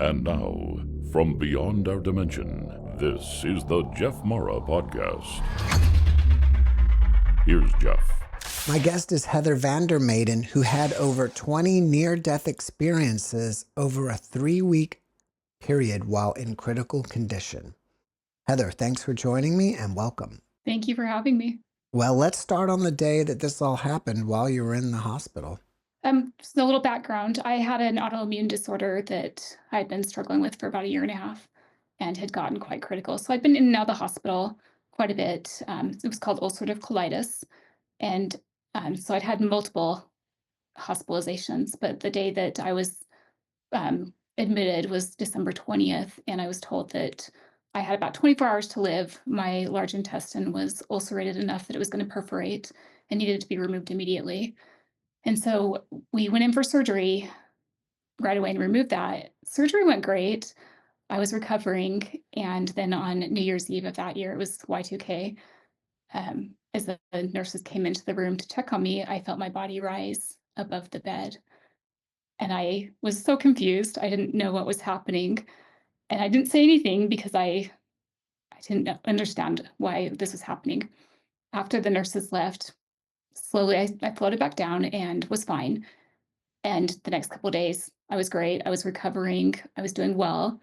And now, from beyond our dimension, this is the JeffMara podcast. Here's Jeff. My guest is Heather Vandermeyden, who had over 20 near-death experiences over a 3-week period while in critical condition. Heather, thanks for joining me and welcome. Thank you for having me. Well, let's start on the day that this all happened while you were in the hospital. So a little background. I had an autoimmune disorder that I'd been struggling with for about 1.5 years and had gotten quite critical. So I'd been in and out of the hospital quite a bit. It was called ulcerative colitis. And so I'd had multiple hospitalizations, but the day that I was admitted was December 20th, and I was told that I had about 24 hours to live. My large intestine was ulcerated enough that it was going to perforate and needed to be removed immediately. And so we went in for surgery right away and removed that. Surgery went great. I was recovering. And then on New Year's Eve of that year, it was Y2K, as the nurses came into the room to check on me, I felt my body rise above the bed. And I was so confused. I didn't know what was happening. And I didn't say anything because I didn't understand why this was happening. After the nurses left, slowly I floated back down and was fine. And the next couple of days, I was great. I was recovering. I was doing well.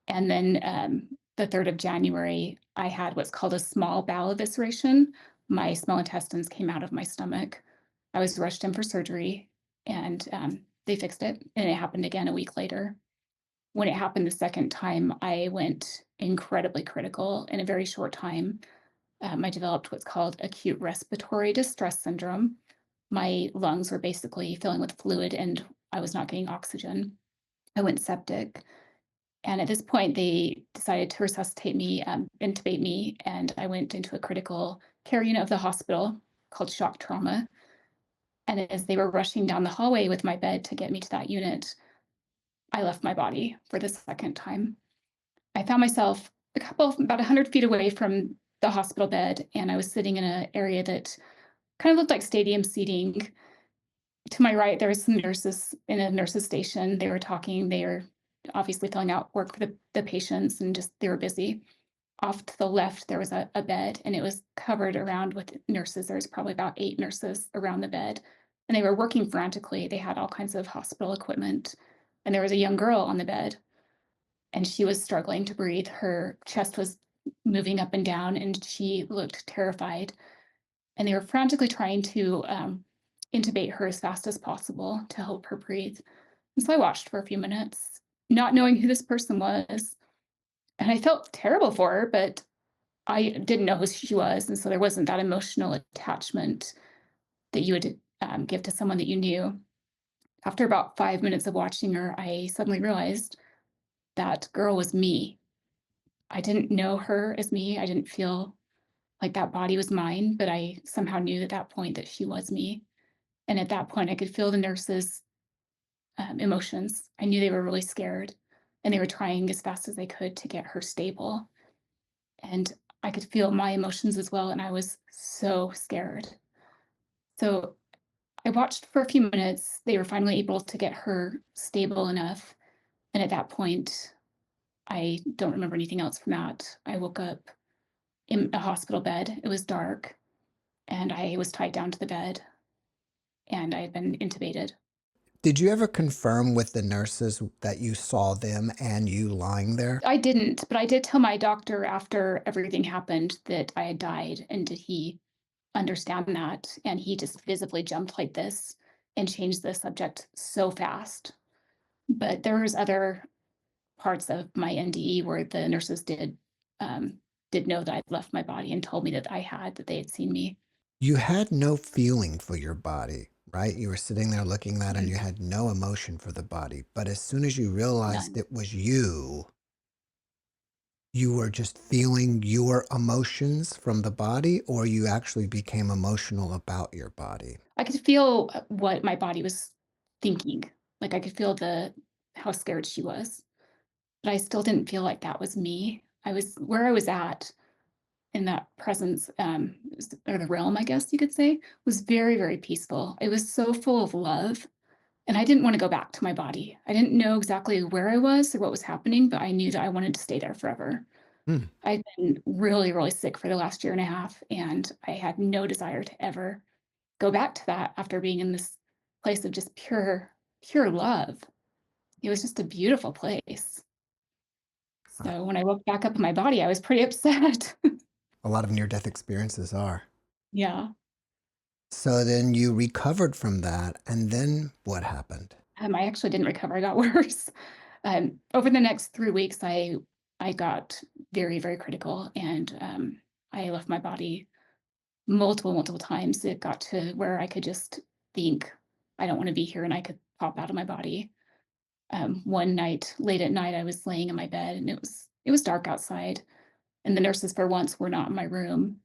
And then the 3rd of January, I had what's called a small bowel evisceration. My small intestines came out of my stomach. I was rushed in for surgery, and they fixed it. And it happened again a week later. When it happened the second time, I went incredibly critical in a very short time. I developed what's called acute respiratory distress syndrome. My lungs were basically filling with fluid and I was not getting oxygen. I went septic. And at this point, they decided to resuscitate me, intubate me, and I went into a critical care unit of the hospital called shock trauma. And as they were rushing down the hallway with my bed to get me to that unit, I left my body for the second time. I found myself about 100 feet away from the hospital bed, and I was sitting in an area that kind of looked like stadium seating. To my right, there was some nurses in a nurse's station. They were talking. They were obviously filling out work for the patients, and just they were busy. Off to the left, there was a bed, and it was covered around with nurses. There was probably about 8 nurses around the bed, and they were working frantically. They had all kinds of hospital equipment, and there was a young girl on the bed, and she was struggling to breathe. Her chest was moving up and down, and she looked terrified. And they were frantically trying to intubate her as fast as possible to help her breathe. And so I watched for a few minutes, not knowing who this person was. And I felt terrible for her, but I didn't know who she was. And so there wasn't that emotional attachment that you would give to someone that you knew. After about 5 minutes of watching her, I suddenly realized that girl was me. I didn't know her as me. I didn't feel like that body was mine, but I somehow knew at that point that she was me. And at that point, I could feel the nurses' emotions. I knew they were really scared, and they were trying as fast as they could to get her stable. And I could feel my emotions as well, and I was so scared. So I watched for a few minutes. They were finally able to get her stable enough. And at that point, I don't remember anything else from that. I woke up in a hospital bed. It was dark, and I was tied down to the bed, and I had been intubated. Did you ever confirm with the nurses that you saw them and you lying there? I didn't, but I did tell my doctor after everything happened that I had died, and did he understand that? And he just visibly jumped like this and changed the subject so fast. But there was other parts of my NDE where the nurses did know that I'd left my body and told me that they had seen me. You had no feeling for your body, right? You were sitting there looking at it and you had no emotion for the body. But as soon as you realized None. it was you were just feeling your emotions from the body, or you actually became emotional about your body? I could feel what my body was thinking. Like I could feel how scared she was, but I still didn't feel like that was me. Where I was at in that presence, or the realm, I guess you could say, was very, very peaceful. It was so full of love. And I didn't want to go back to my body. I didn't know exactly where I was or what was happening, but I knew that I wanted to stay there forever. Hmm. I've been really, really sick for the last year and a half, and I had no desire to ever go back to that after being in this place of just pure love. It was just a beautiful place. Uh, So when I woke back up in my body, I was pretty upset. a lot of near-death experiences are. Yeah. So then you recovered from that, and then what happened? I actually didn't recover. I got worse. Over the next 3 weeks, I got very, very critical, and I left my body multiple times. It got to where I could just think, I don't want to be here, and I could pop out of my body. One night, late at night, I was laying in my bed, and it was dark outside, and the nurses for once were not in my room,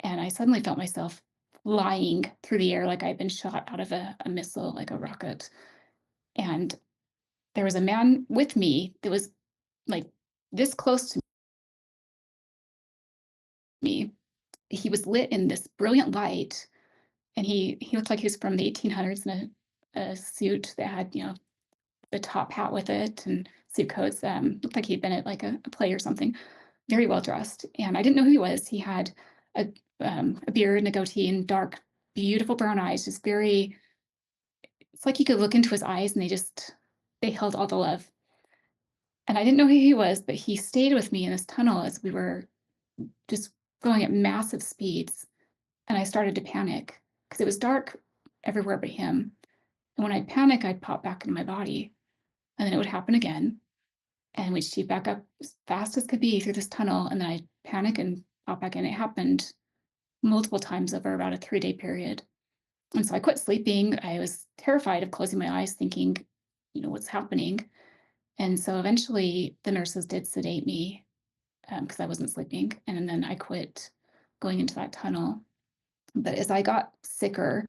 and I suddenly felt myself flying through the air like I'd been shot out of a missile, like a rocket. And there was a man with me that was like this close to me. He was lit in this brilliant light, and he looked like he was from the 1800s in a suit that had, the top hat with it and suit coats. Looked like he'd been at like a play or something. Very well dressed, and I didn't know who he was. He had a a beard and a goatee and dark, beautiful brown eyes. Just very. It's like you could look into his eyes, and they held all the love. And I didn't know who he was, but he stayed with me in this tunnel as we were just going at massive speeds. And I started to panic because it was dark everywhere but him. And when I'd panic, I'd pop back into my body. And then it would happen again. And we'd shoot back up as fast as could be through this tunnel. And then I'd panic and pop back in. It happened multiple times over about a 3-day period. And so I quit sleeping. I was terrified of closing my eyes, thinking, what's happening. And so eventually the nurses did sedate me because I wasn't sleeping. And then I quit going into that tunnel. But as I got sicker,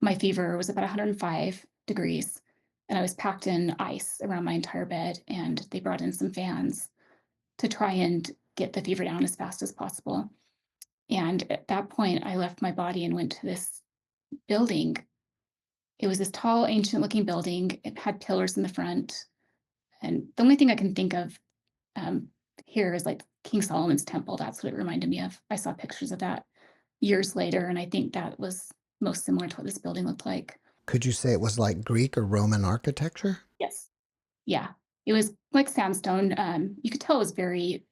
my fever was about 105 degrees, and I was packed in ice around my entire bed. And they brought in some fans to try and get the fever down as fast as possible. And at that point, I left my body and went to this building. It was this tall, ancient looking building. It had pillars in the front. And the only thing I can think of um, here is like King Solomon's temple. That's what it reminded me of. I saw pictures of that years later, and I think that was most similar to what this building looked like. Could you say it was like Greek or Roman architecture? Yes. Yeah. It was like sandstone. You could tell it was very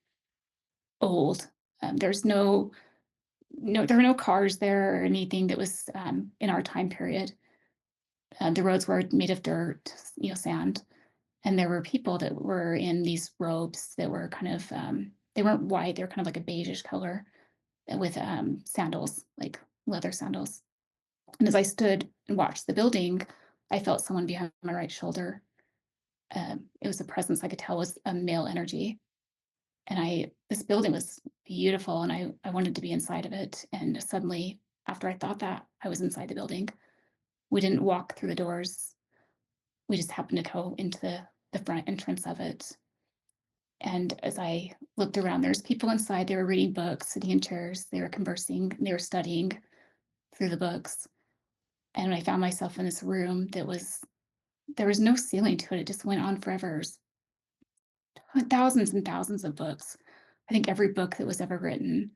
old. There's there were no cars there or anything that was in our time period. The roads were made of dirt, sand. And there were people that were in these robes that were kind of, they weren't white, they were kind of like a beigeish color with sandals, like leather sandals. And as I stood and watched the building, I felt someone behind my right shoulder. It was a presence I could tell was a male energy. And this building was beautiful, and I wanted to be inside of it. And suddenly, after I thought that, I was inside the building. We didn't walk through the doors. We just happened to go into the front entrance of it. And as I looked around, there's people inside. They were reading books, sitting in chairs. They were conversing. They were studying through the books. And I found myself in this room there was no ceiling to it. It just went on forever. Thousands and thousands of books. I think every book that was ever written.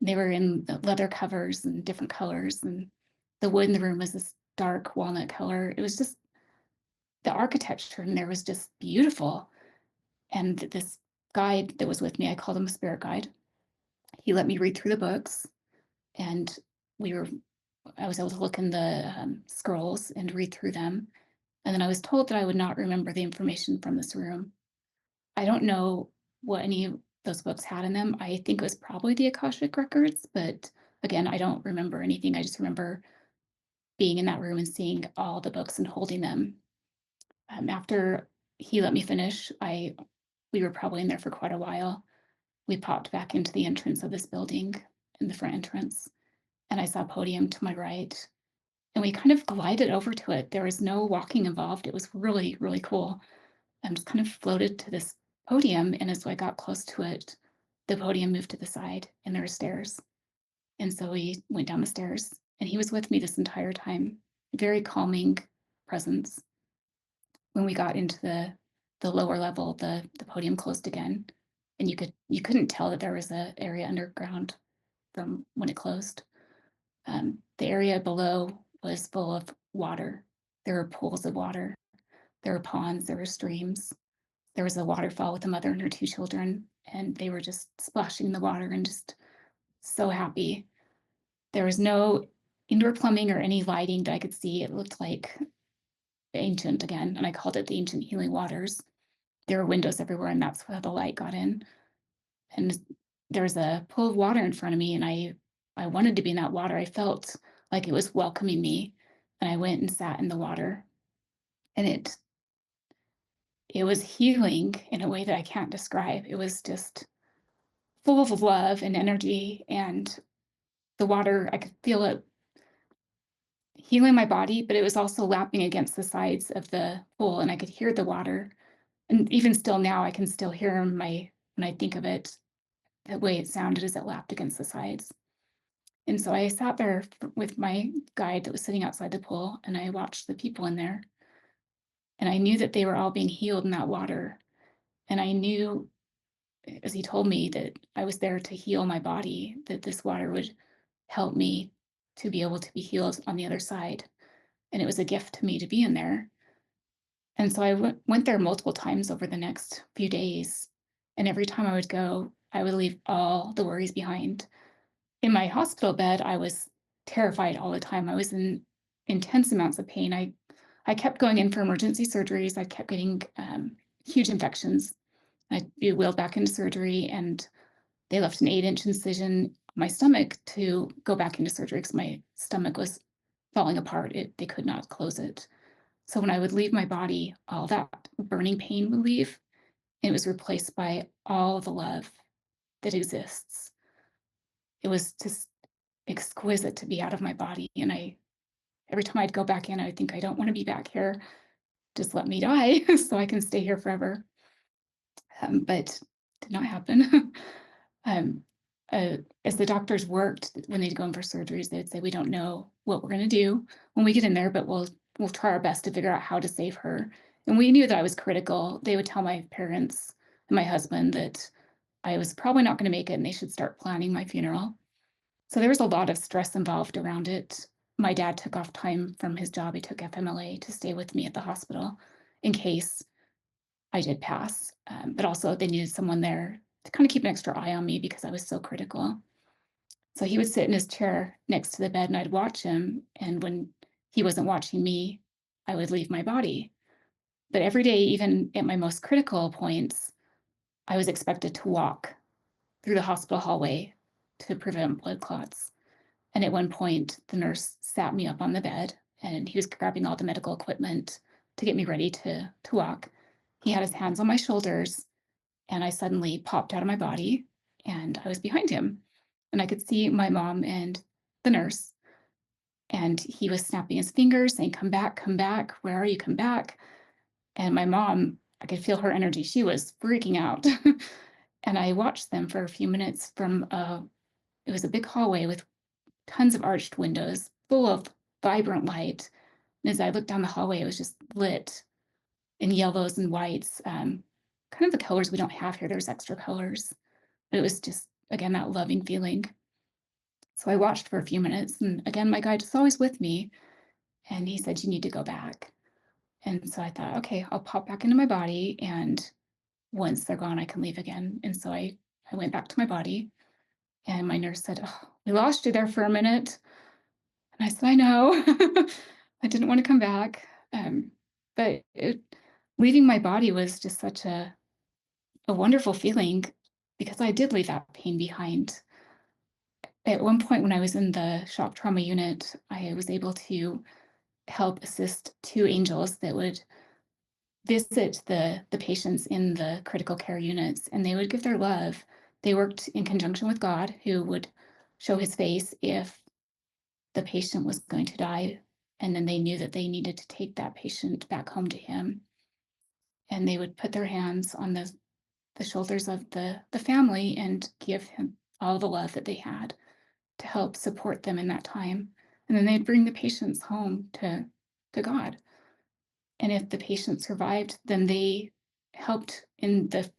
They were in the leather covers and different colors. And the wood in the room was this dark walnut color. It was just the architecture in there was just beautiful. And this guide that was with me, I called him a spirit guide. He let me read through the books, and I was able to look in the scrolls and read through them. And then I was told that I would not remember the information from this room. I don't know what any of those books had in them. I think it was probably the Akashic records, but again, I don't remember anything. I just remember being in that room and seeing all the books and holding them. After he let me finish, we were probably in there for quite a while. We popped back into the entrance of this building, in the front entrance, and I saw a podium to my right. And we kind of glided over to it. There was no walking involved. It was really, really cool. And just kind of floated to this podium. And as I got close to it, the podium moved to the side and there were stairs. And so we went down the stairs, and he was with me this entire time. Very calming presence. when we got into the lower level, the podium closed again, and you couldn't tell that there was a area underground from when it closed. The area below was full of water. There were pools of water. There were ponds. There were streams. There was a waterfall with a mother and her two children, and they were just splashing in the water and just so happy. There was no indoor plumbing or any lighting that I could see. It looked like ancient again, and I called it the ancient healing waters. There were windows everywhere, and that's how the light got in. And there was a pool of water in front of me, and I wanted to be in that water. I felt like it was welcoming me, and I went and sat in the water, and it was healing in a way that I can't describe. It was just full of love and energy, and the water, I could feel it healing my body, but it was also lapping against the sides of the pool, and I could hear the water. And even still now, I can still hear when I think of it, the way it sounded as it lapped against the sides. And so I sat there with my guide that was sitting outside the pool, and I watched the people in there. And I knew that they were all being healed in that water. And I knew, as he told me, that I was there to heal my body, that this water would help me to be able to be healed on the other side. And it was a gift to me to be in there. And so I went there multiple times over the next few days. And every time I would go, I would leave all the worries behind. In my hospital bed, I was terrified all the time. I was in intense amounts of pain. I kept going in for emergency surgeries. I kept getting huge infections. I'd be wheeled back into surgery, and they left an 8-inch incision on my stomach to go back into surgery because my stomach was falling apart. They could not close it. So when I would leave my body, all that burning pain would leave, and it was replaced by all the love that exists. It was just exquisite to be out of my body. And every time I'd go back in, I would think, I don't want to be back here. Just let me die so I can stay here forever. But did not happen. um, as the doctors worked, when they'd go in for surgeries, they'd say, we don't know what we're going to do when we get in there, but we'll try our best to figure out how to save her. And we knew that I was critical. They would tell my parents and my husband that I was probably not going to make it and they should start planning my funeral. So there was a lot of stress involved around it. My dad took off time from his job. He took FMLA to stay with me at the hospital in case I did pass. But also they needed someone there to kind of keep an extra eye on me because I was so critical. So he would sit in his chair next to the bed and I'd watch him. And when he wasn't watching me, I would leave my body. But every day, even at my most critical points, I was expected to walk through the hospital hallway to prevent blood clots. And at one point, the nurse sat me up on the bed and he was grabbing all the medical equipment to get me ready to walk. He had his hands on my shoulders and I suddenly popped out of my body and I was behind him. And I could see my mom and the nurse. And he was snapping his fingers saying, come back, where are you, come back? And my mom, I could feel her energy. She was freaking out. And I watched them for a few minutes from it was a big hallway with tons of arched windows, full of vibrant light. And as I looked down the hallway, it was just lit in yellows and whites, kind of the colors we don't have here. There's extra colors. But it was just, again, that loving feeling. So I watched for a few minutes. And again, my guide was always with me. And he said, you need to go back. And so I thought, okay, I'll pop back into my body. And once they're gone, I can leave again. And so I went back to my body. And my nurse said, oh, we lost you there for a minute. And I said, I know. I didn't want to come back. But leaving my body was just such a wonderful feeling because I did leave that pain behind. At one point when I was in the shock trauma unit, I was able to help assist 2 angels that would visit the patients in the critical care units, and they would give their love. They worked in conjunction with God, who would show his face if the patient was going to die, and then they knew that they needed to take that patient back home to him. And they would put their hands on the shoulders of the family and give him all the love that they had to help support them in that time. And then they'd bring the patients home to God. And if the patient survived, then they helped in the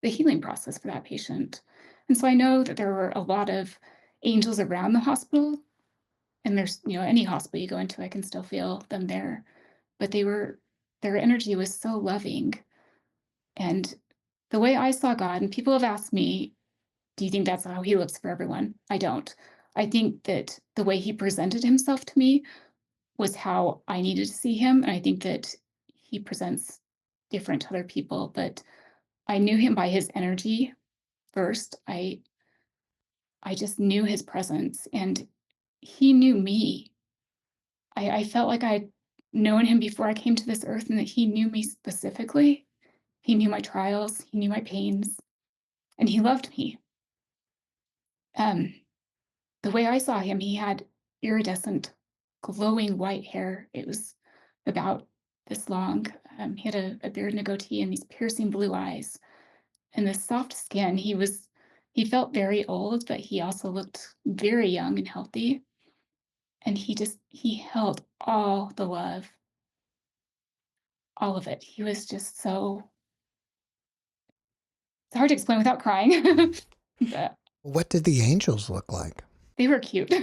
healing process for that patient. And so I know that there were a lot of angels around the hospital, and there's, any hospital you go into, I can still feel them there. But their energy was so loving. And the way I saw God, and people have asked me, do you think that's how he looks for everyone? I don't. I think that the way he presented himself to me was how I needed to see him. And I think that he presents different to other people, but I knew him by his energy first. I just knew his presence, and he knew me. I felt like I'd known him before I came to this earth, and that he knew me specifically. He knew my trials, he knew my pains, and he loved me. Um, the way I saw him, he had iridescent, glowing white hair. It was about this long. He had a beard and a goatee and these piercing blue eyes and this soft skin. He felt very old, but he also looked very young and healthy. And he held all the love, all of it. He was just so, it's hard to explain without crying. But What did the angels look like? they were cute.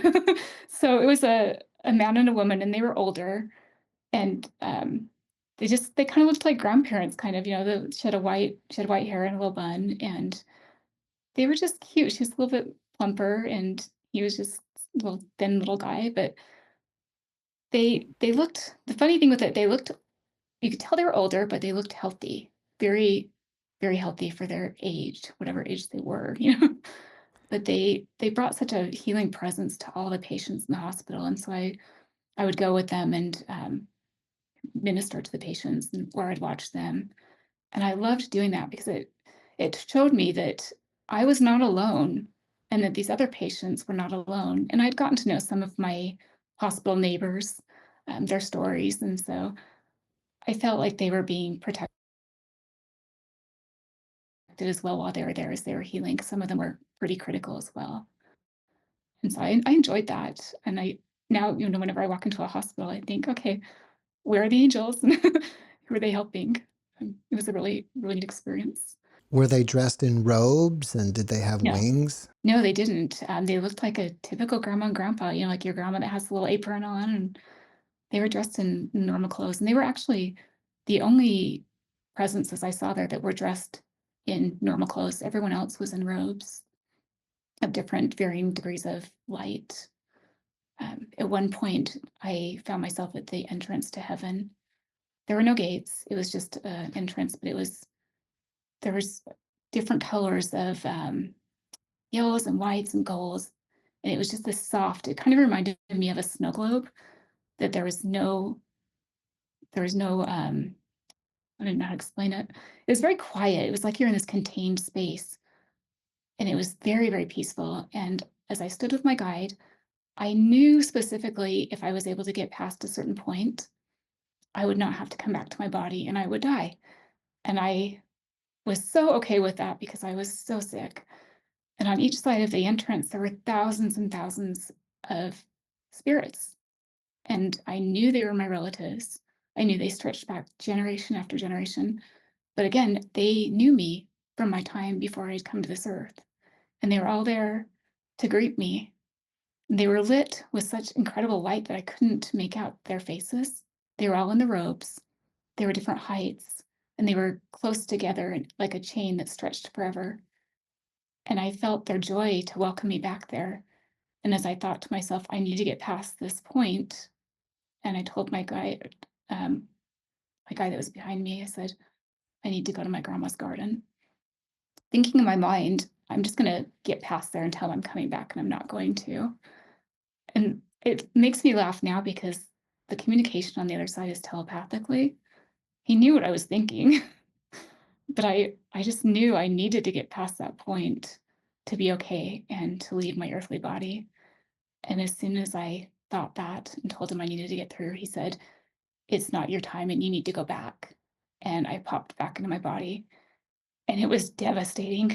So it was a man and a woman, and they were older, and they kind of looked like grandparents, kind of. She had white hair and a little bun, and they were just cute. She was a little bit plumper, and he was just a little thin little guy. But they looked. The funny thing with it, they looked. You could tell they were older, but they looked healthy, very, very healthy for their age, whatever age they were. But they brought such a healing presence to all the patients in the hospital, and so I would go with them and minister to the patients, or I'd watch them. And I loved doing that because it showed me that I was not alone, and that these other patients were not alone. And I'd gotten to know some of my hospital neighbors, their stories. And so I felt like they were being protected as well while they were there as they were healing. Some of them were pretty critical as well. And so I enjoyed that. And I now, whenever I walk into a hospital, I think, okay, where are the angels? Who are they helping? It was a really, really neat experience. Were they dressed in robes and did they have No, wings? no, they didn't. They looked like a typical grandma and grandpa, like your grandma that has a little apron on, and they were dressed in normal clothes. And they were actually the only presences I saw there that were dressed in normal clothes. Everyone else was in robes of different varying degrees of light. At one point, I found myself at the entrance to heaven. There were no gates. It was just an entrance, but there was different colors of yellows and whites and golds. And it was just this soft, it kind of reminded me of a snow globe, that there was no, I don't know how to explain it. It was very quiet. It was like you're in this contained space, and it was very, very peaceful. And as I stood with my guide, I knew specifically if I was able to get past a certain point, I would not have to come back to my body and I would die. And I was so okay with that because I was so sick. And on each side of the entrance, there were thousands and thousands of spirits. And I knew they were my relatives. I knew they stretched back generation after generation. But again, they knew me from my time before I'd come to this earth. And they were all there to greet me. They were lit with such incredible light that I couldn't make out their faces. They were all in the robes. They were different heights, and they were close together like a chain that stretched forever. And I felt their joy to welcome me back there. And as I thought to myself, I need to get past this point, and I told my guy that was behind me, I said, I need to go to my grandma's garden. Thinking in my mind, I'm just going to get past there and tell him I'm coming back, and I'm not going to. And it makes me laugh now because the communication on the other side is telepathically. He knew what I was thinking, but I just knew I needed to get past that point to be okay and to leave my earthly body. And as soon as I thought that and told him I needed to get through, he said, it's not your time and you need to go back. And I popped back into my body, and it was devastating.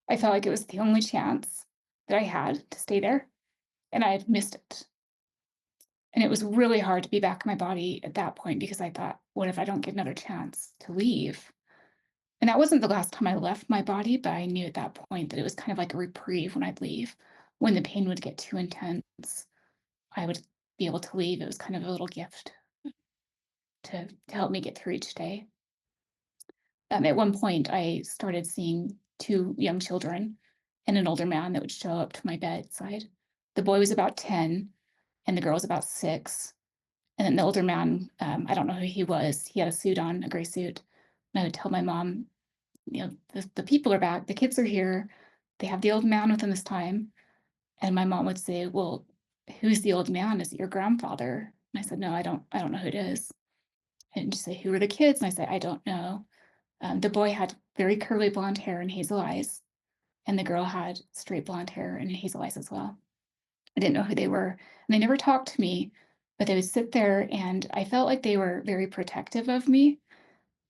I felt like it was the only chance that I had to stay there, and I had missed it. And it was really hard to be back in my body at that point because I thought, what if I don't get another chance to leave? And that wasn't the last time I left my body, but I knew at that point that it was kind of like a reprieve when I'd leave. When the pain would get too intense, I would be able to leave. It was kind of a little gift to help me get through each day. At one point, I started seeing two young children and an older man that would show up to my bedside. The boy was about 10 and the girl was about 6. And then the older man, I don't know who he was. He had a suit on, a gray suit. And I would tell my mom, the people are back. The kids are here. They have the old man with them this time. And my mom would say, well, who's the old man? Is it your grandfather? And I said, no, I don't know who it is. And she'd say, who are the kids? And I say, I don't know. The boy had very curly blonde hair and hazel eyes. And the girl had straight blonde hair and hazel eyes as well. I didn't know who they were. And they never talked to me, but they would sit there and I felt like they were very protective of me.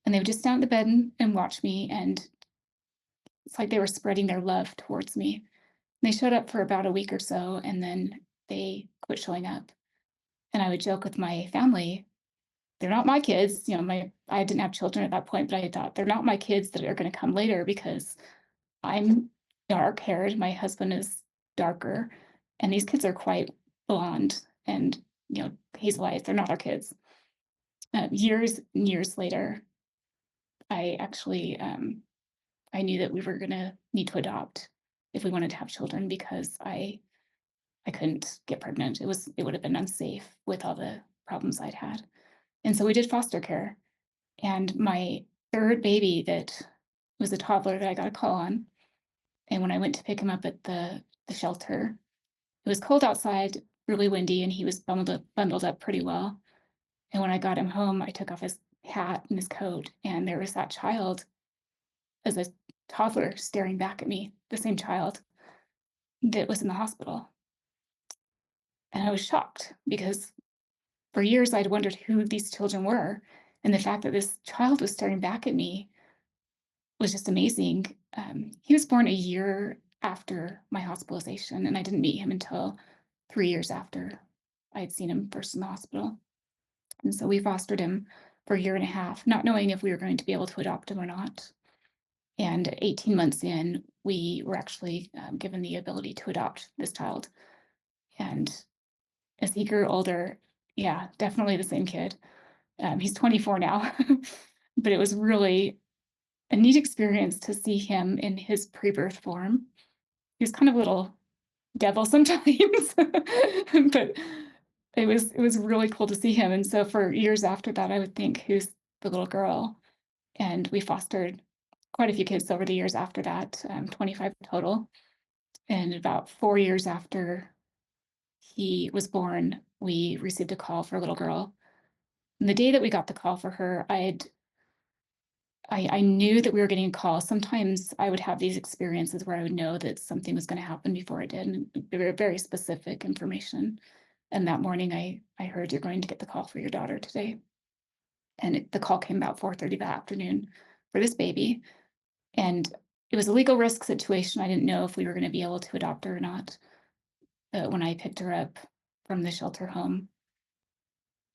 And they would just stand at the bed and watch me. And it's like they were spreading their love towards me. And they showed up for about a week or so, and then they quit showing up. And I would joke with my family, they're not my kids. I didn't have children at that point, but I thought they're not my kids that are going to come later because I'm dark haired. My husband is darker, and these kids are quite blonde and hazel eyes. They're not our kids. Years and years later, I actually I knew that we were going to need to adopt if we wanted to have children because I couldn't get pregnant. It would have been unsafe with all the problems I'd had. And so we did foster care. And my third baby that was a toddler that I got a call on. And when I went to pick him up at the shelter, it was cold outside, really windy, and he was bundled up pretty well. And when I got him home, I took off his hat and his coat, and there was that child as a toddler staring back at me, the same child that was in the hospital. And I was shocked because for years I'd wondered who these children were. And the fact that this child was staring back at me was just amazing. He was born a year after my hospitalization, and I didn't meet him until 3 years after I'd seen him first in the hospital. And so we fostered him for a year and a half, not knowing if we were going to be able to adopt him or not. And 18 months in, we were actually given the ability to adopt this child. And as he grew older, yeah, definitely the same kid. He's 24 now, but it was really a neat experience to see him in his pre-birth form. He was kind of a little devil sometimes, but it was really cool to see him. And so for years after that, I would think, who's the little girl? And we fostered quite a few kids over the years after that, 25 total. And about 4 years after he was born, we received a call for a little girl. And the day that we got the call for her, I knew that we were getting a call. Sometimes I would have these experiences where I would know that something was going to happen before it did. And they were very specific information. And that morning I heard, you're going to get the call for your daughter today. And the call came about 4:30 that afternoon for this baby. And it was a legal risk situation. I didn't know if we were going to be able to adopt her or not. But when I picked her up from the shelter home,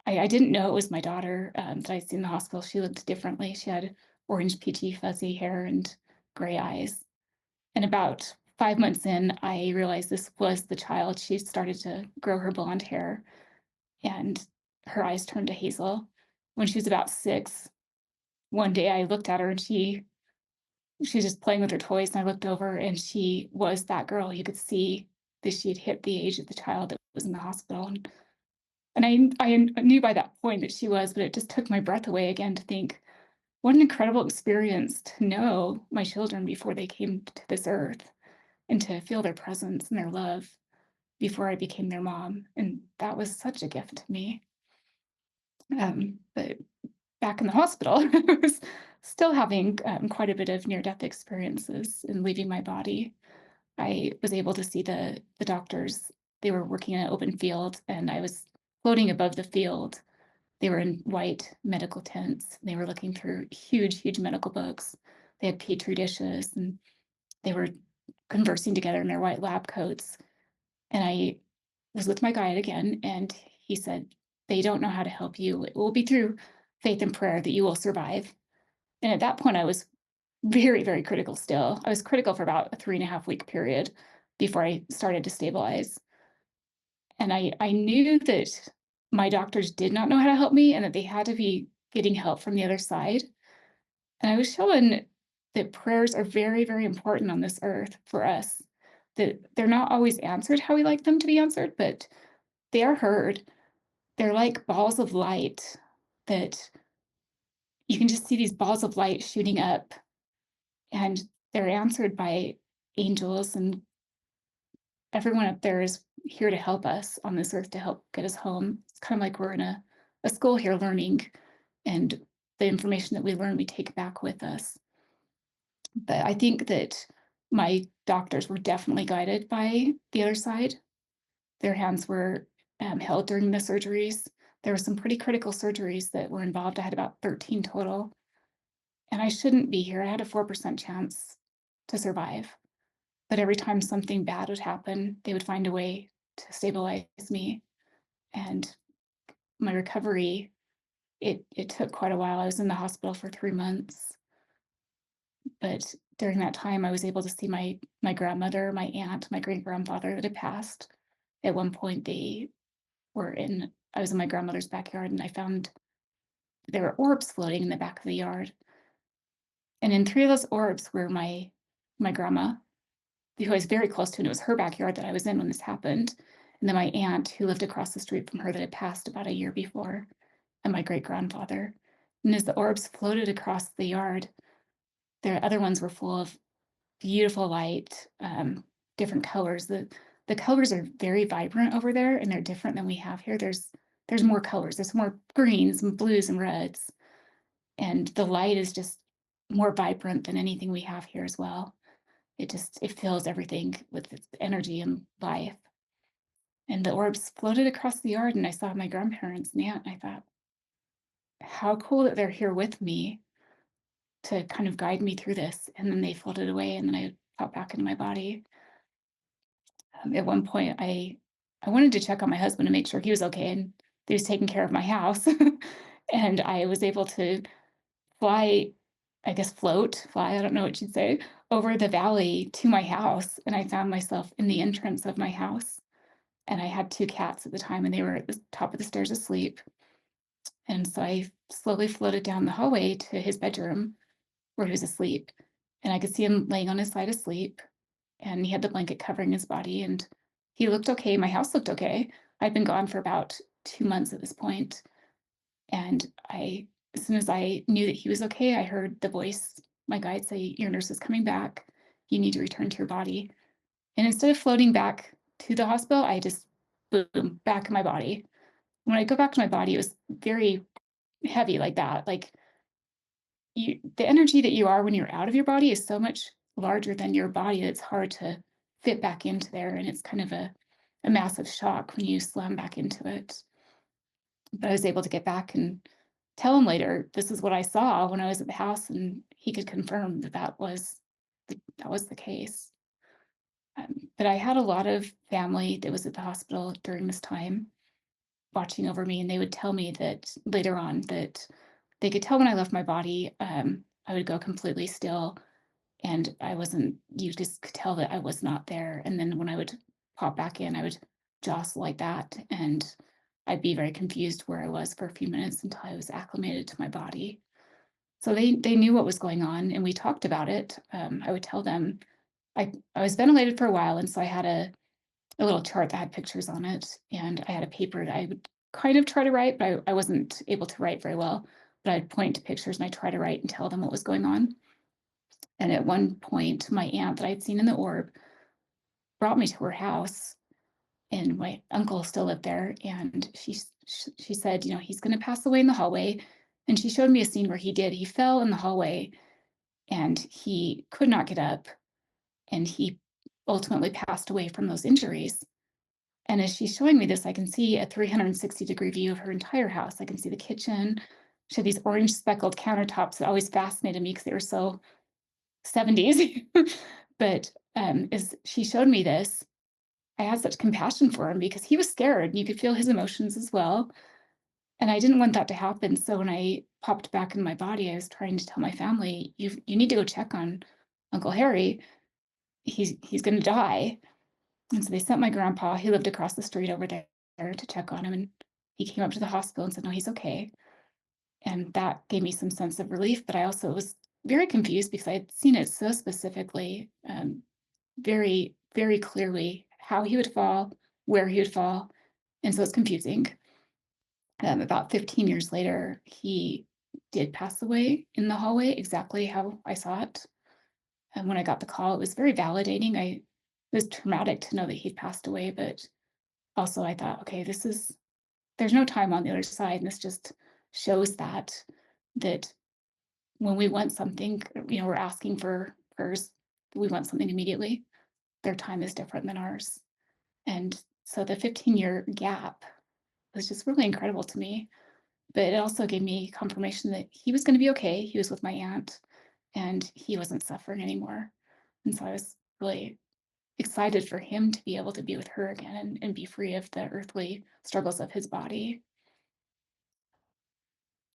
I didn't know it was my daughter that I'd seen in the hospital. She looked differently. She had orange, peachy, fuzzy hair and gray eyes. And about 5 months in, I realized this was the child. She started to grow her blonde hair and her eyes turned to hazel. When she was about 6, one day I looked at her and she was just playing with her toys. And I looked over and she was that girl. You could see that she had hit the age of the child that was in the hospital. And I knew by that point that she was, but it just took my breath away again to think, what an incredible experience to know my children before they came to this earth and to feel their presence and their love before I became their mom. And that was such a gift to me. But back in the hospital, I was still having quite a bit of near-death experiences in leaving my body. I was able to see the doctors. They were working in an open field, and I was floating above the field. They were in white medical tents. They were looking through huge, huge medical books. They had petri dishes, and they were conversing together in their white lab coats. And I was with my guide again, and he said, they don't know how to help you. It will be through faith and prayer that you will survive. And at that point, I was very, very critical still. I was critical for about a 3.5 week period before I started to stabilize. And I knew that my doctors did not know how to help me and that they had to be getting help from the other side. And I was shown that prayers are very, very important on this earth for us, that they're not always answered how we like them to be answered, but they are heard. They're like balls of light that you can just see these balls of light shooting up, and they're answered by angels, and everyone up there is here to help us on this earth to help get us home. It's kind of like we're in a school here learning, and the information that we learn, we take back with us. But I think that my doctors were definitely guided by the other side. Their hands were held during the surgeries. There were some pretty critical surgeries that were involved. I had about 13 total, and I shouldn't be here. I had a 4% chance to survive. But every time something bad would happen, they would find a way to stabilize me. And my recovery, it took quite a while. I was in the hospital for 3 months. But during that time, I was able to see my grandmother, my aunt, my great grandfather that had passed. At one point, I was in my grandmother's backyard, and I found there were orbs floating in the back of the yard. And in 3 of those orbs were my grandma, who I was very close to, and it was her backyard that I was in when this happened. And then my aunt, who lived across the street from her, that had passed about a year before, and my great grandfather. And as the orbs floated across the yard, the other ones were full of beautiful light, different colors. The colors are very vibrant over there, and they're different than we have here. There's more colors. There's more greens and blues and reds, and the light is just more vibrant than anything we have here as well. It fills everything with its energy and life. And the orbs floated across the yard, and I saw my grandparents and aunt, and I thought, how cool that they're here with me to kind of guide me through this. And then they floated away, and then I popped back into my body. At one point, I wanted to check on my husband to make sure he was okay and he was taking care of my house. And I was able to fly, I guess fly, I don't know what you'd say, over the valley to my house. And I found myself in the entrance of my house. And I had 2 cats at the time, and they were at the top of the stairs asleep. And so I slowly floated down the hallway to his bedroom where he was asleep. And I could see him laying on his side asleep, and he had the blanket covering his body, and he looked okay. My house looked okay. I'd been gone for about 2 months at this point. And as soon as I knew that he was okay, I heard the voice, my guide, say, your nurse is coming back. You need to return to your body. And instead of floating back to the hospital, I just boom, back in my body. When I go back to my body, it was very heavy like that. Like the energy that you are when you're out of your body is so much larger than your body that it's hard to fit back into there. And it's kind of a massive shock when you slam back into it. But I was able to get back and tell him later, this is what I saw when I was at the house, and he could confirm that that was the case. But I had a lot of family that was at the hospital during this time watching over me, and they would tell me that later on that they could tell when I left my body, I would go completely still, and you just could tell that I was not there. And then when I would pop back in, I would jostle like that, and I'd be very confused where I was for a few minutes until I was acclimated to my body. So they knew what was going on, and we talked about it. I would tell them I was ventilated for a while, and so I had a little chart that had pictures on it, and I had a paper that I would kind of try to write, but I wasn't able to write very well. But I'd point to pictures and I'd try to write and tell them what was going on. And at one point, my aunt that I'd seen in the orb brought me to her house, and my uncle still lived there. And she said, he's going to pass away in the hallway. And she showed me a scene where he did. He fell in the hallway, and he could not get up, and he ultimately passed away from those injuries. And as she's showing me this, I can see a 360-degree view of her entire house. I can see the kitchen. She had these orange speckled countertops that always fascinated me because they were so 70s. But as she showed me this, I had such compassion for him because he was scared and you could feel his emotions as well. And I didn't want that to happen. So when I popped back in my body, I was trying to tell my family, you need to go check on Uncle Harry. He's gonna die. And so they sent my grandpa, he lived across the street over there, to check on him. And he came up to the hospital and said, no, he's okay. And that gave me some sense of relief. But I also was very confused because I had seen it so specifically, very, very clearly how he would fall, where he would fall. And so it's confusing. About 15 years later, he did pass away in the hallway, exactly how I saw it. And when I got the call, it was very validating. It was traumatic to know that he'd passed away, but also I thought, okay, there's no time on the other side. And this just shows that when we want something, we're asking for prayers, we want something immediately. Their time is different than ours. And so the 15-year gap was just really incredible to me. But it also gave me confirmation that he was going to be okay. He was with my aunt and he wasn't suffering anymore. And so I was really excited for him to be able to be with her again and be free of the earthly struggles of his body.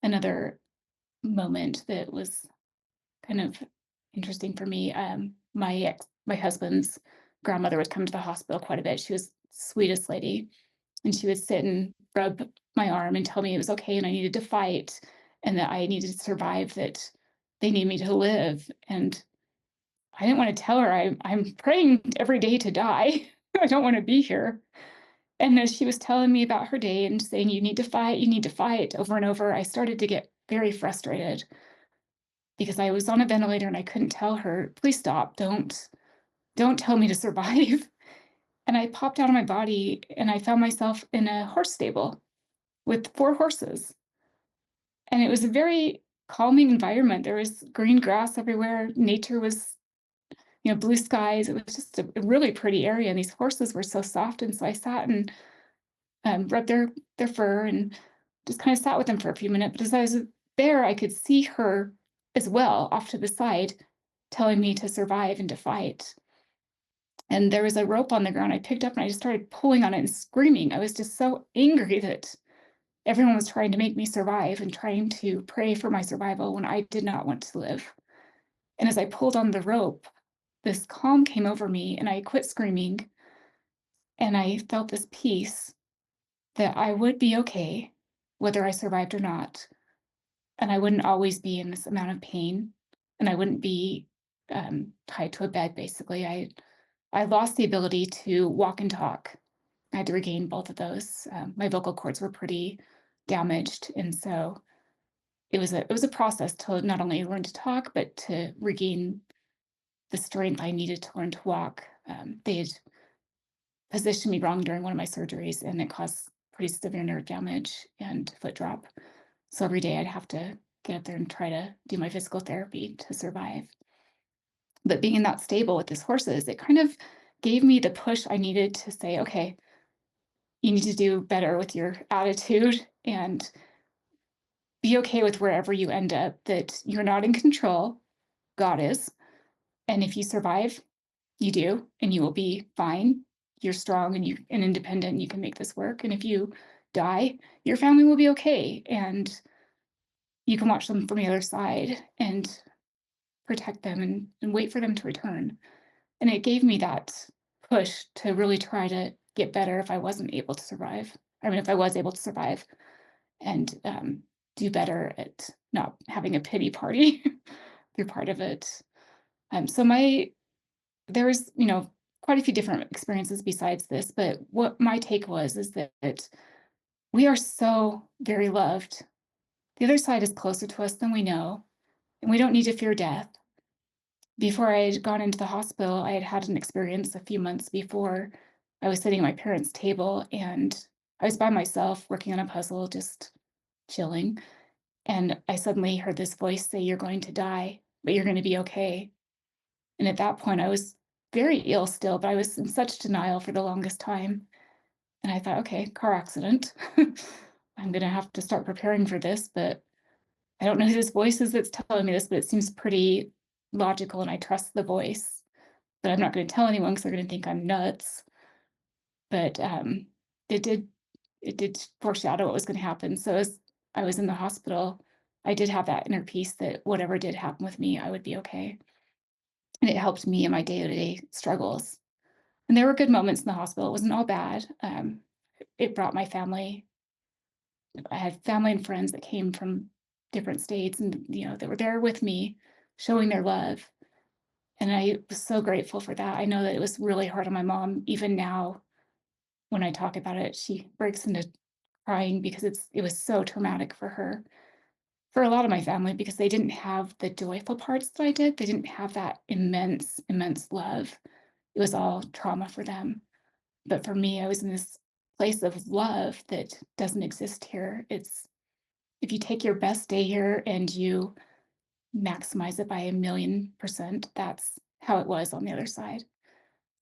Another moment that was kind of interesting for me, my husband's grandmother would come to the hospital quite a bit. She was the sweetest lady. And she would sit and rub my arm and tell me it was okay and I needed to fight and that I needed to survive, that they need me to live. And I didn't want to tell her I'm praying every day to die. I don't want to be here. And as she was telling me about her day and saying, you need to fight over and over, I started to get very frustrated because I was on a ventilator and I couldn't tell her, please stop, don't tell me to survive. And I popped out of my body and I found myself in a horse stable with 4 horses. And it was a very calming environment. There was green grass everywhere. Nature was, blue skies. It was just a really pretty area. And these horses were so soft. And so I sat and rubbed their fur and just kind of sat with them for a few minutes. But as I was there, I could see her as well off to the side, telling me to survive and to fight. And there was a rope on the ground I picked up and I just started pulling on it and screaming. I was just so angry that everyone was trying to make me survive and trying to pray for my survival when I did not want to live. And as I pulled on the rope, this calm came over me and I quit screaming. And I felt this peace that I would be okay, whether I survived or not. And I wouldn't always be in this amount of pain. And I wouldn't be tied to a bed, basically. I lost the ability to walk and talk. I had to regain both of those. My vocal cords were pretty damaged. And so it was a process to not only learn to talk, but to regain the strength I needed to learn to walk. They had positioned me wrong during one of my surgeries, and it caused pretty severe nerve damage and foot drop. So every day I'd have to get up there and try to do my physical therapy to survive. But being in that stable with these horses, it kind of gave me the push I needed to say, okay, you need to do better with your attitude and be okay with wherever you end up, that you're not in control. God is. And if you survive, you do, and you will be fine. You're strong and independent, and you can make this work. And if you die, your family will be okay. And you can watch them from the other side and protect them and wait for them to return. And it gave me that push to really try to get better if I wasn't able to survive. If I was able to survive and do better at not having a pity party through part of it. So there was, quite a few different experiences besides this, but what my take was is that we are so very loved. The other side is closer to us than we know, and we don't need to fear death. Before I had gone into the hospital, I had had an experience a few months before. I was sitting at my parents' table and I was by myself working on a puzzle, just chilling. And I suddenly heard this voice say, you're going to die, but you're going to be okay. And at that point, I was very ill still, but I was in such denial for the longest time. And I thought, okay, car accident. I'm going to have to start preparing for this, but I don't know who this voice is that's telling me this, but it seems pretty logical and I trust the voice. But I'm not going to tell anyone because they're going to think I'm nuts. but it did it did foreshadow what was going to happen. So as I was in the hospital, I did have that inner peace that whatever did happen with me, I would be okay. And it helped me in my day-to-day struggles. And there were good moments in the hospital. It wasn't all bad. It brought my family. I had family and friends that came from different states and, that were there with me, showing their love. And I was so grateful for that. I know that it was really hard on my mom. Even now, when I talk about it, she breaks into crying because it was so traumatic for her. For a lot of my family, because they didn't have the joyful parts that I did. They didn't have that immense, immense love. It was all trauma for them. But for me, I was in this place of love that doesn't exist here. It's if you take your best day here and you maximize it by 1,000,000%, that's how it was on the other side.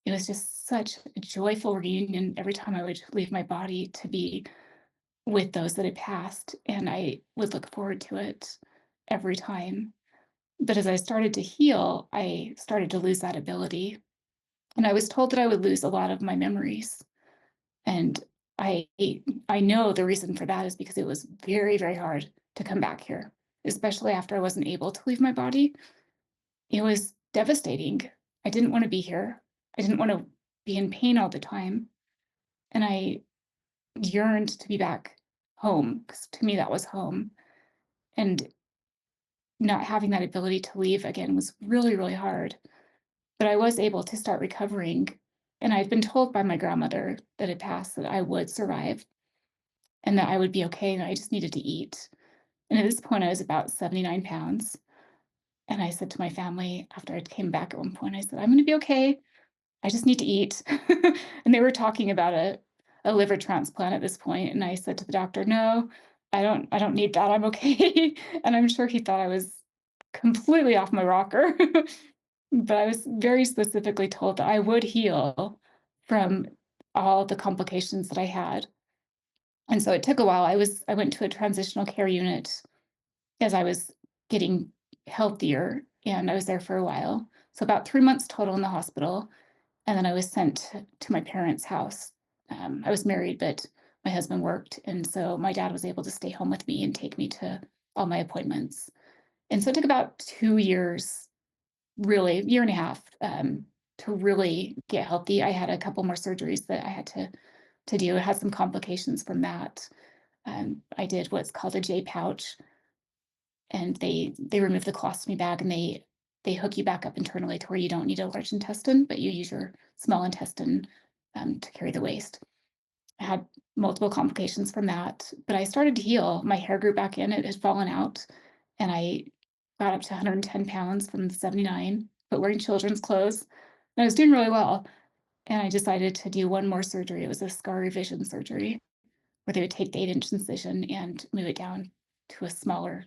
It was just such a joyful reunion every time I would leave my body to be with those that had passed, and I would look forward to it every time. But as I started to heal, I started to lose that ability, and I was told that I would lose a lot of my memories. And I I know the reason for that is because it was very, very hard to come back here, especially after I wasn't able to leave my body. It was devastating. I didn't want to be here. I didn't want to be in pain all the time. And I yearned to be back home because to me that was home. And not having that ability to leave again was really, really hard. But I was able to start recovering. And I'd been told by my grandmother that had passed that I would survive and that I would be okay. And I just needed to eat. And at this point, I was about 79 pounds. And I said to my family after I came back at one point, I said, I'm going to be okay. I just need to eat. And they were talking about a liver transplant at this point. And I said to the doctor, no, I don't need that. I'm okay. And I'm sure he thought I was completely off my rocker. But I was very specifically told that I would heal from all the complications that I had. And so it took a while. I went to a transitional care unit as I was getting healthier, and I was there for a while. So about 3 months total in the hospital, and then I was sent to my parents' house. I was married, but my husband worked, and so my dad was able to stay home with me and take me to all my appointments. And so it took about 2 years, really, year and a half, to really get healthy. I had a couple more surgeries that I had to do. I had some complications from that. I did what's called a J pouch, and they remove the colostomy bag and they hook you back up internally to where you don't need a large intestine, but you use your small intestine to carry the waste. I had multiple complications from that, but I started to heal. My hair grew back in; it had fallen out, and I got up to 110 pounds from 79, but wearing children's clothes. And I was doing really well. And I decided to do one more surgery. It was a scar revision surgery where they would take the 8-inch incision and move it down to a smaller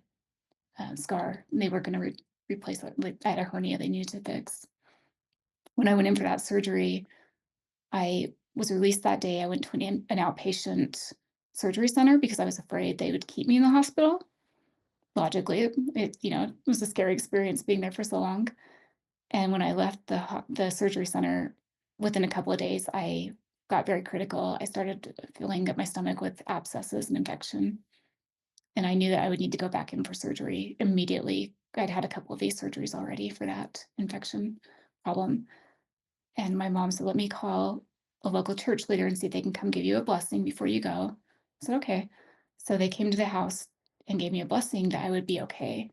scar. And they were going to replace it. Like I had a hernia they needed to fix. When I went in for that surgery, I was released that day. I went to an outpatient surgery center because I was afraid they would keep me in the hospital. Logically, it was a scary experience being there for so long. And when I left the surgery center, within a couple of days, I got very critical. I started filling up my stomach with abscesses and infection. And I knew that I would need to go back in for surgery immediately. I'd had a couple of these surgeries already for that infection problem. And my mom said, let me call a local church leader and see if they can come give you a blessing before you go. I said, okay. So they came to the house and gave me a blessing that I would be okay.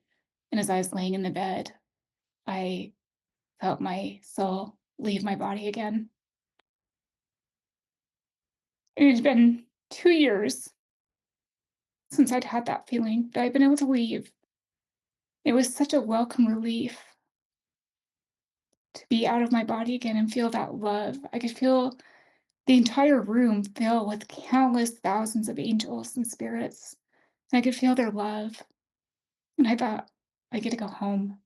And as I was laying in the bed, I felt my soul leave my body again. It had been 2 years since I'd had that feeling that I'd been able to leave. It was such a welcome relief to be out of my body again and feel that love. I could feel the entire room fill with countless thousands of angels and spirits. And I could feel their love. And I thought, I get to go home.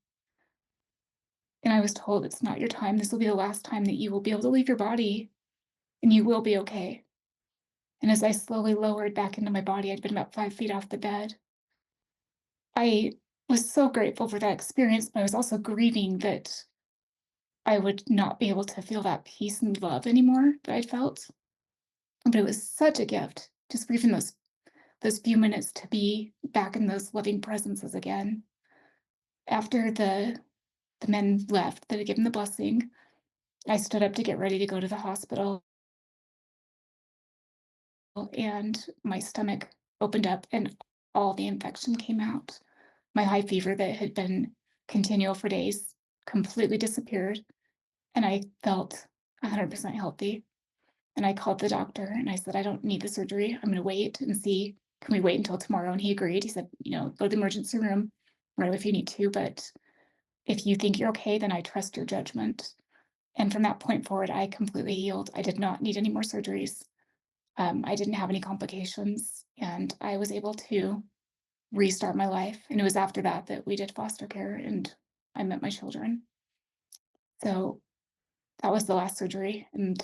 And I was told it's not your time. This will be the last time that you will be able to leave your body and you will be okay. And as I slowly lowered back into my body, I'd been about 5 feet off the bed. I was so grateful for that experience, but I was also grieving that I would not be able to feel that peace and love anymore that I'd felt. But it was such a gift, just for even those few minutes to be back in those loving presences again. After the men left that had given the blessing, I stood up to get ready to go to the hospital, and my stomach opened up and all the infection came out. My high fever that had been continual for days completely disappeared, and I felt 100% healthy. And I called the doctor and I said, I don't need the surgery. I'm going to wait and see. Can we wait until tomorrow? And he agreed. He said, go to the emergency room right away if you need to. But if you think you're okay, then I trust your judgment. And from that point forward, I completely healed. I did not need any more surgeries. I didn't have any complications. And I was able to restart my life. And it was after that that we did foster care and I met my children. So that was the last surgery. And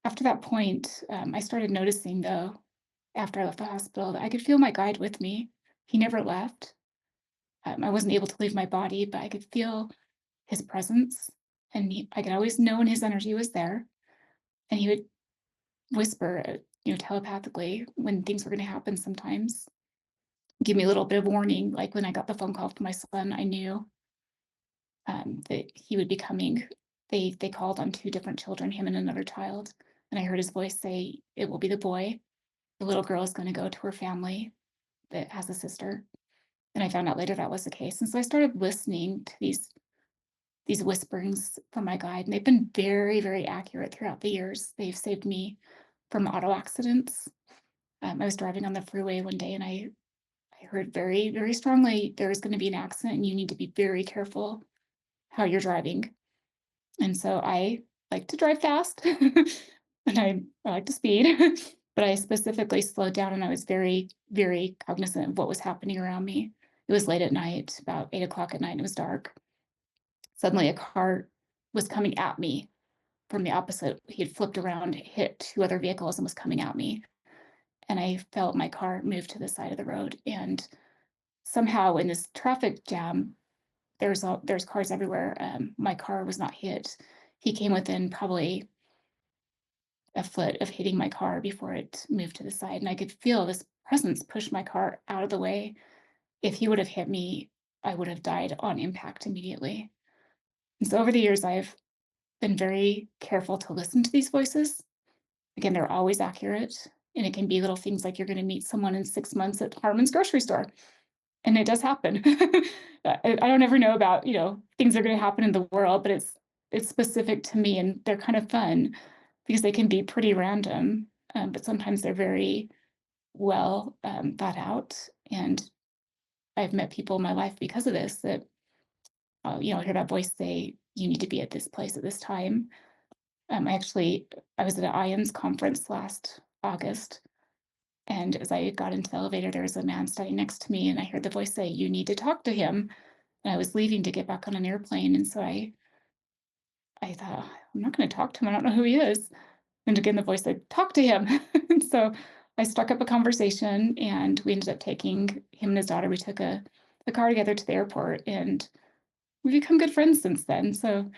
after that point, I started noticing, though, after I left the hospital, that I could feel my guide with me. He never left. I wasn't able to leave my body, but I could feel his presence. And I could always know when his energy was there. And he would whisper, telepathically when things were going to happen sometimes, give me a little bit of warning. Like when I got the phone call from my son, I knew that he would be coming. They called on two different children, him and another child. And I heard his voice say, it will be the boy. The little girl is going to go to her family that has a sister. And I found out later that was the case. And so I started listening to these whisperings from my guide, and they've been very, very accurate throughout the years. They've saved me from auto accidents. I was driving on the freeway one day and I heard very, very strongly, there is going to be an accident and you need to be very careful how you're driving. And so I like to drive fast and I like to speed, but I specifically slowed down and I was very, very cognizant of what was happening around me. It was late at night, about 8 o'clock at night, and it was dark. Suddenly a car was coming at me from the opposite. He had flipped around, hit two other vehicles, and was coming at me. And I felt my car move to the side of the road. And somehow in this traffic jam, there's cars everywhere. My car was not hit. He came within probably a foot of hitting my car before it moved to the side. And I could feel this presence push my car out of the way. If he would have hit me, I would have died on impact immediately. And so over the years, I've been very careful to listen to these voices. Again, they're always accurate. And it can be little things like you're going to meet someone in 6 months at Harmon's grocery store. And it does happen. I don't ever know about, things are going to happen in the world, but it's specific to me and they're kind of fun because they can be pretty random, but sometimes they're very well thought out. And I've met people in my life because of this that, I hear that voice say, you need to be at this place at this time. I was at an IANS conference last August. And as I got into the elevator, there was a man standing next to me and I heard the voice say, you need to talk to him. And I was leaving to get back on an airplane. And so I thought, I'm not going to talk to him. I don't know who he is. And again, the voice said, talk to him. And so I struck up a conversation and we ended up taking him and his daughter. We took a car together to the airport and we've become good friends since then. So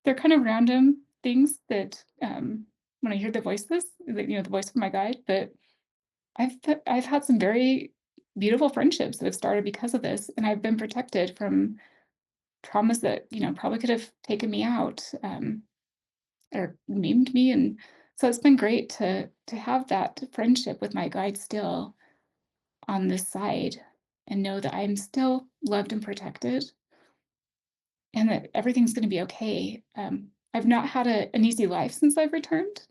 they're kind of random things that when I hear the voices, the voice of my guide, but I've had some very beautiful friendships that have started because of this. And I've been protected from traumas that, probably could have taken me out or maimed me. And so it's been great to have that friendship with my guide still on this side and know that I'm still loved and protected and that everything's going to be okay. I've not had an easy life since I've returned.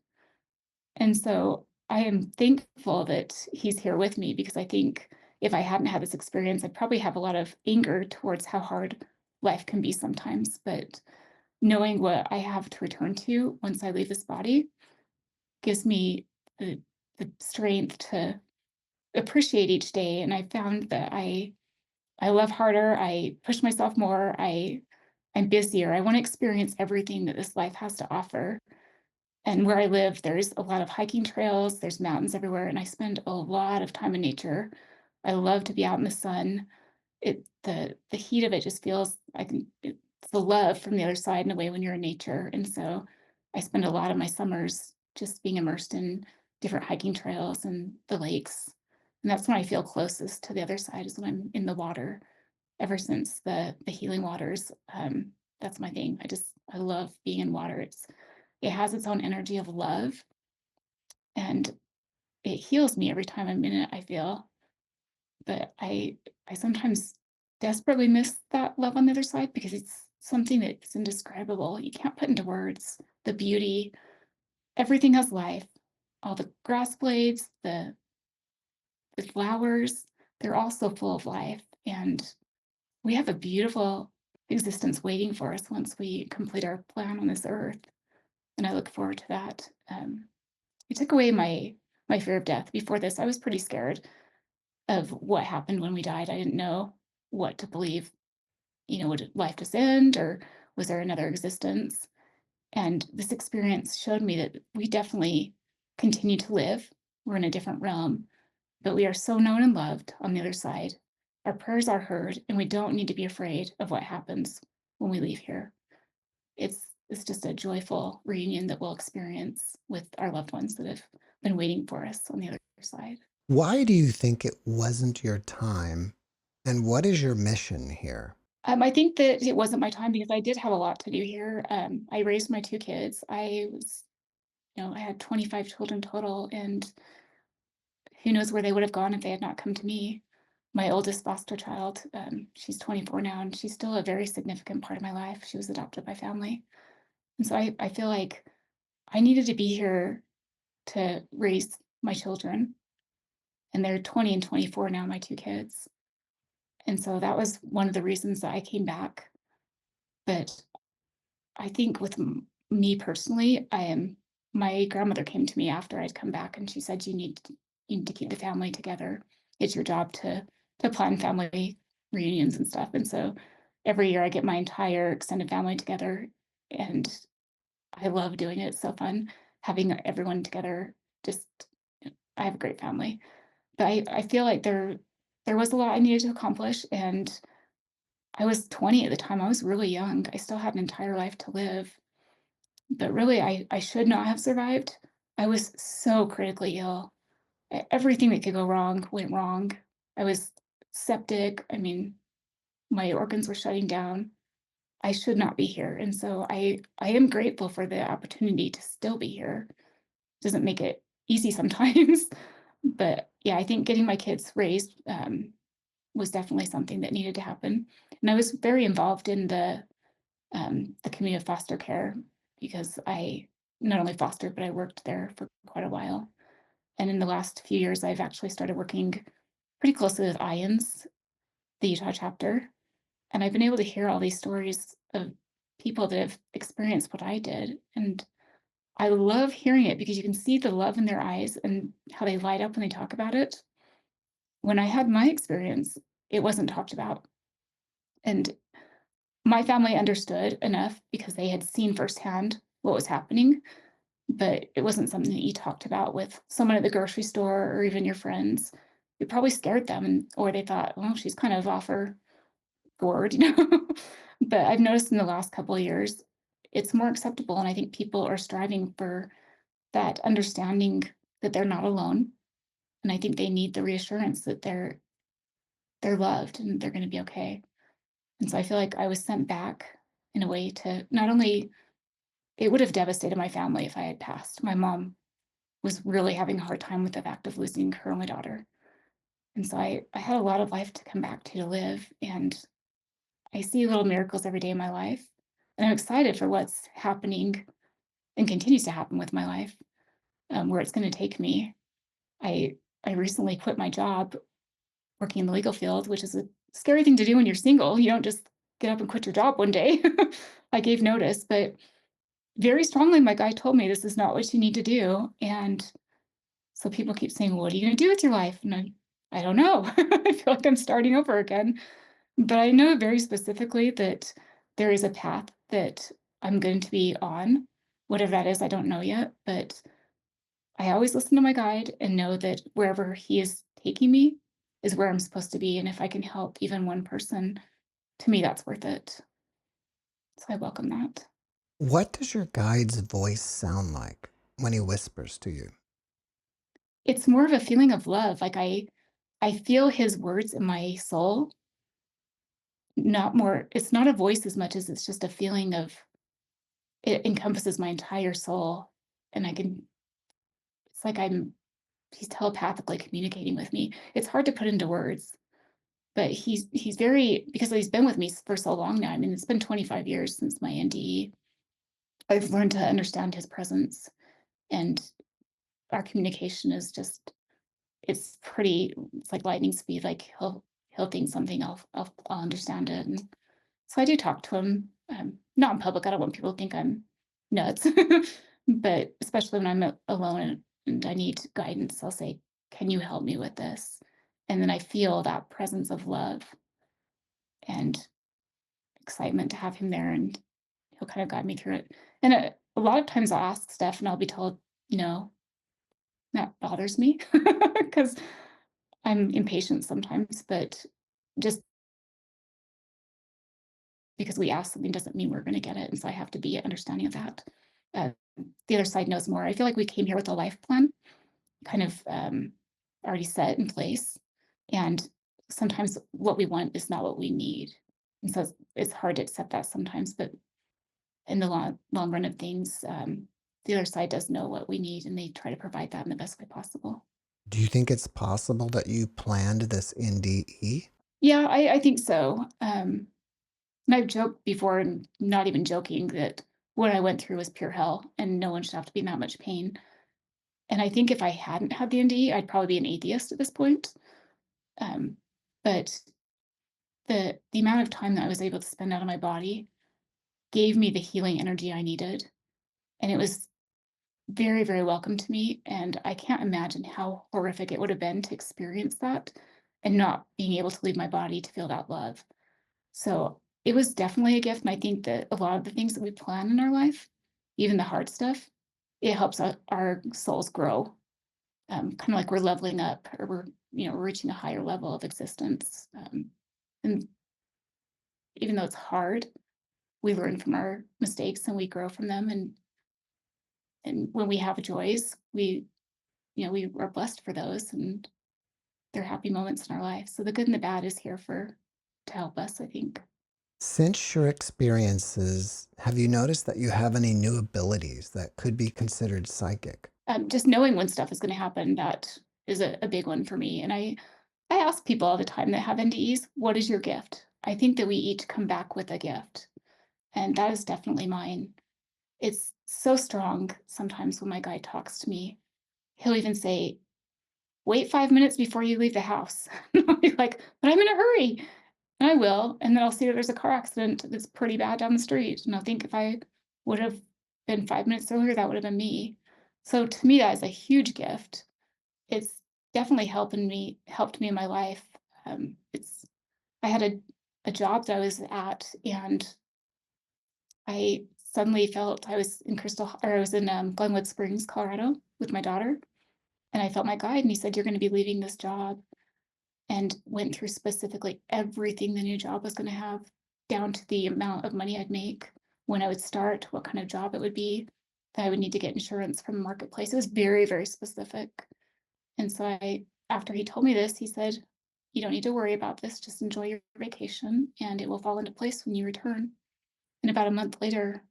And so I am thankful that he's here with me because I think if I hadn't had this experience, I'd probably have a lot of anger towards how hard life can be sometimes. But knowing what I have to return to once I leave this body gives me the strength to appreciate each day. And I found that I love harder, I push myself more, I'm busier. I want to experience everything that this life has to offer. And where I live, there's a lot of hiking trails, there's mountains everywhere, and I spend a lot of time in nature. I love to be out in the sun. The heat of it just feels like it's the love from the other side in a way when you're in nature. And so I spend a lot of my summers just being immersed in different hiking trails and the lakes. And that's when I feel closest to the other side, is when I'm in the water. Ever since the healing waters, that's my thing. I love being in water. It has its own energy of love, and it heals me every time I'm in it, I feel. But I sometimes desperately miss that love on the other side, because it's something that's indescribable. You can't put into words the beauty. Everything has life. All the grass blades, the flowers, they're all so full of life. And we have a beautiful existence waiting for us once we complete our plan on this earth. And I look forward to that. It took away my fear of death. Before this, I was pretty scared of what happened when we died. I didn't know what to believe. Would life just end, or was there another existence? And this experience showed me that we definitely continue to live. We're in a different realm, but we are so known and loved on the other side. Our prayers are heard, and we don't need to be afraid of what happens when we leave here. It's just a joyful reunion that we'll experience with our loved ones that have been waiting for us on the other side. Why do you think it wasn't your time? And what is your mission here? I think that it wasn't my time, because I did have a lot to do here. I raised my two kids. I had 25 children total, and who knows where they would have gone if they had not come to me. My oldest foster child, she's 24 now, and she's still a very significant part of my life. She was adopted by family. And so I feel like I needed to be here to raise my children. And they're 20 and 24 now, my two kids. And so that was one of the reasons that I came back. But I think with me personally, my grandmother came to me after I'd come back, and she said, you need to keep the family together. It's your job to plan family reunions and stuff. And so every year I get my entire extended family together, and I love doing it. It's so fun having everyone together. Just I have a great family. But I feel like there was a lot I needed to accomplish, and I was 20 at the time. I was really young. I still had an entire life to live. But really, I should not have survived. I was so critically ill. Everything that could go wrong went wrong. I was septic. I mean, my organs were shutting down. I should not be here. And so I am grateful for the opportunity to still be here. Doesn't make it easy sometimes. But yeah, I think getting my kids raised was definitely something that needed to happen. And I was very involved in the community of foster care, because I not only fostered, but I worked there for quite a while. And in the last few years, I've actually started working pretty closely with IANS, the Utah chapter. And I've been able to hear all these stories of people that have experienced what I did. And I love hearing it, because you can see the love in their eyes and how they light up when they talk about it. When I had my experience, it wasn't talked about. And my family understood enough, because they had seen firsthand what was happening, but it wasn't something that you talked about with someone at the grocery store or even your friends. It probably scared them, or they thought, well, she's kind of off her gourd. But I've noticed in the last couple of years, it's more acceptable. And I think people are striving for that understanding that they're not alone. And I think they need the reassurance that they're loved and they're going to be okay. And so I feel like I was sent back in a way to not only, it would have devastated my family if I had passed. My mom was really having a hard time with the fact of losing her only daughter. And so I had a lot of life to come back to live. And I see little miracles every day in my life. And I'm excited for what's happening and continues to happen with my life, where it's going to take me. I recently quit my job working in the legal field, which is a scary thing to do when you're single. You don't just get up and quit your job one day. I gave notice, but very strongly, my guy told me this is not what you need to do. And so people keep saying, well, what are you going to do with your life? And I don't know. I feel like I'm starting over again. But I know very specifically that there is a path that I'm going to be on. Whatever that is, I don't know yet. But I always listen to my guide and know that wherever he is taking me is where I'm supposed to be. And if I can help even one person, to me, that's worth it. So I welcome that. What does your guide's voice sound like? when he whispers to you? It's more of a feeling of love. Like I feel his words in my soul, not more, it's not a voice as much as it's just a feeling of it encompasses my entire soul. And it's like he's telepathically communicating with me. It's hard to put into words, but he's very, because he's been with me for so long now. I mean, it's been 25 years since my NDE. I've learned to understand his presence, and our communication is just, it's like lightning speed. Like he'll think something, I'll understand it. And so I do talk to him, not in public. I don't want people to think I'm nuts, but especially when I'm alone and I need guidance, I'll say, "Can you help me with this?" And then I feel that presence of love and excitement to have him there, and he'll kind of guide me through it. And a lot of times I'll ask Steph, and I'll be told, "No, that bothers me," because I'm impatient sometimes, but just because we ask something doesn't mean we're going to get it. And so I have to be understanding of that. Uh, the other side knows more. I feel like we came here with a life plan kind of already set in place. And sometimes what we want is not what we need. And so it's hard to accept that sometimes. But in the long run of things, the other side does know what we need, and they try to provide that in the best way possible. Do you think it's possible that you planned this NDE? Yeah, I think so. And I've joked before, and not even joking, that what I went through was pure hell, and no one should have to be in that much pain. And I think if I hadn't had the NDE, I'd probably be an atheist at this point. Um, but the amount of time that I was able to spend out of my body gave me the healing energy I needed, and it was very, very welcome to me. And I can't imagine how horrific it would have been to experience that and not being able to leave my body to feel that love. So it was definitely a gift. And I think that a lot of the things that we plan in our life, even the hard stuff, it helps our souls grow. Kind of like we're leveling up, or we're reaching a higher level of existence. And even though it's hard, we learn from our mistakes and we grow from them. And when we have joys, we are blessed for those, and they're happy moments in our life. So the good and the bad is here to help us, I think. Since your experiences, have you noticed that you have any new abilities that could be considered psychic? Just knowing when stuff is going to happen, that is a big one for me. And I ask people all the time that have NDEs, what is your gift? I think that we each come back with a gift, and that is definitely mine. It's so strong. Sometimes when my guide talks to me, he'll even say, wait 5 minutes before you leave the house. And I'll be like, but I'm in a hurry. And I will. And then I'll see that there's a car accident that's pretty bad down the street. And I'll think, if I would have been 5 minutes earlier, that would have been me. So to me, that is a huge gift. It's definitely helped me in my life. I had a job that I was at, and I suddenly felt I was in Glenwood Springs, Colorado, with my daughter. And I felt my guide, and he said, "You're going to be leaving this job," and went through specifically everything the new job was going to have, down to the amount of money I'd make, when I would start, what kind of job it would be, that I would need to get insurance from the marketplace. It was very, very specific. And so after he told me this, he said, "You don't need to worry about this. Just enjoy your vacation, and it will fall into place when you return." And about a month later,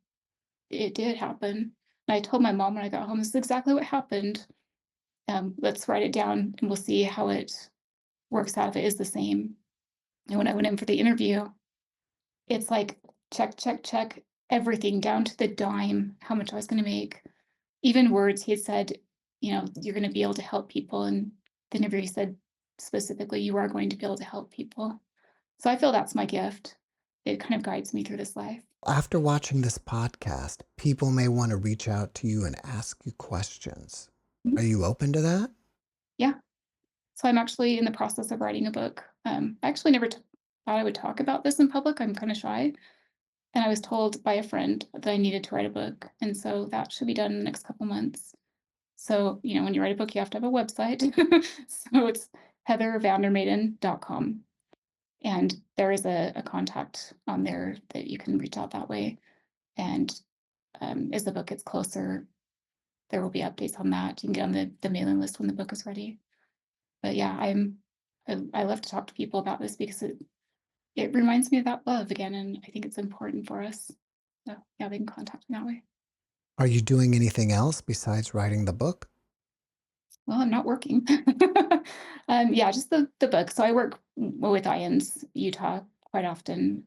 it did happen. And I told my mom when I got home, "This is exactly what happened. Let's write it down, and we'll see how it works out if it is the same." And when I went in for the interview, it's like check, check, check, everything down to the dime, how much I was going to make. Even words, he had said, "You're going to be able to help people." And the interview, he said specifically, "You are going to be able to help people." So I feel that's my gift. It kind of guides me through this life. After watching this podcast, people may want to reach out to you and ask you questions. Mhm. Are you open to that? Yeah. So I'm actually in the process of writing a book. I actually never thought I would talk about this in public. I'm kind of shy. And I was told by a friend that I needed to write a book. And so that should be done in the next couple months. So, when you write a book, you have to have a website. So it's heathervandermeyden.com. And there is a contact on there that you can reach out that way. And as the book gets closer, there will be updates on that. You can get on the mailing list when the book is ready. But yeah, I love to talk to people about this because it reminds me of that love again, and I think it's important for us. So yeah, they can contact me that way. Are you doing anything else besides writing the book? Well, I'm not working. Yeah, just the book. So I work with IANS Utah quite often.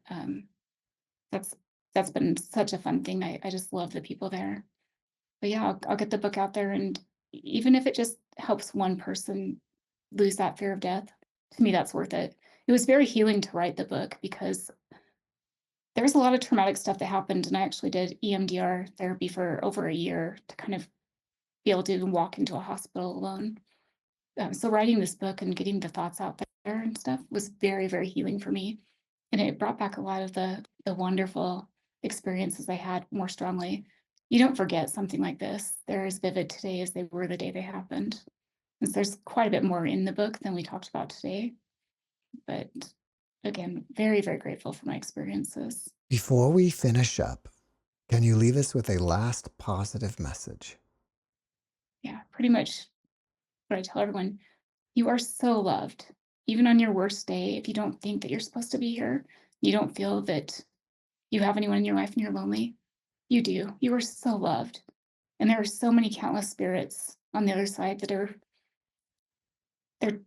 That's that's been such a fun thing. I just love the people there. But yeah, I'll get the book out there, and even if it just helps one person lose that fear of death, to me, that's worth it. It was very healing to write the book because there was a lot of traumatic stuff that happened, and I actually did EMDR therapy for over a year to kind of be able to walk into a hospital alone. So writing this book and getting the thoughts out there and stuff was very, very healing for me. And it brought back a lot of the wonderful experiences I had more strongly. You don't forget something like this. They're as vivid today as they were the day they happened. And so there's quite a bit more in the book than we talked about today. But again, very, very grateful for my experiences. Before we finish up, can you leave us with a last positive message? Yeah, pretty much what I tell everyone. You are so loved. Even on your worst day, if you don't think that you're supposed to be here, you don't feel that you have anyone in your life and you're lonely, you do. You are so loved. And there are so many countless spirits on the other side that they're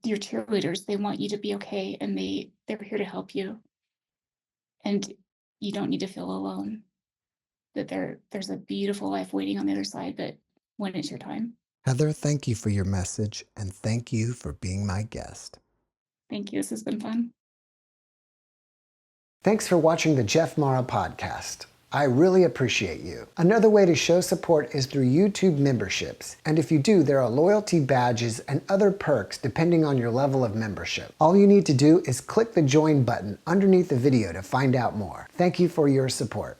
your cheerleaders. They want you to be okay, and they're here to help you. And you don't need to feel alone. That there's a beautiful life waiting on the other side, but when it's your time. Heather, thank you for your message, and thank you for being my guest. Thank you. This has been fun. Thanks for watching the JeffMara podcast. I really appreciate you. Another way to show support is through YouTube memberships. And if you do, there are loyalty badges and other perks depending on your level of membership. All you need to do is click the join button underneath the video to find out more. Thank you for your support.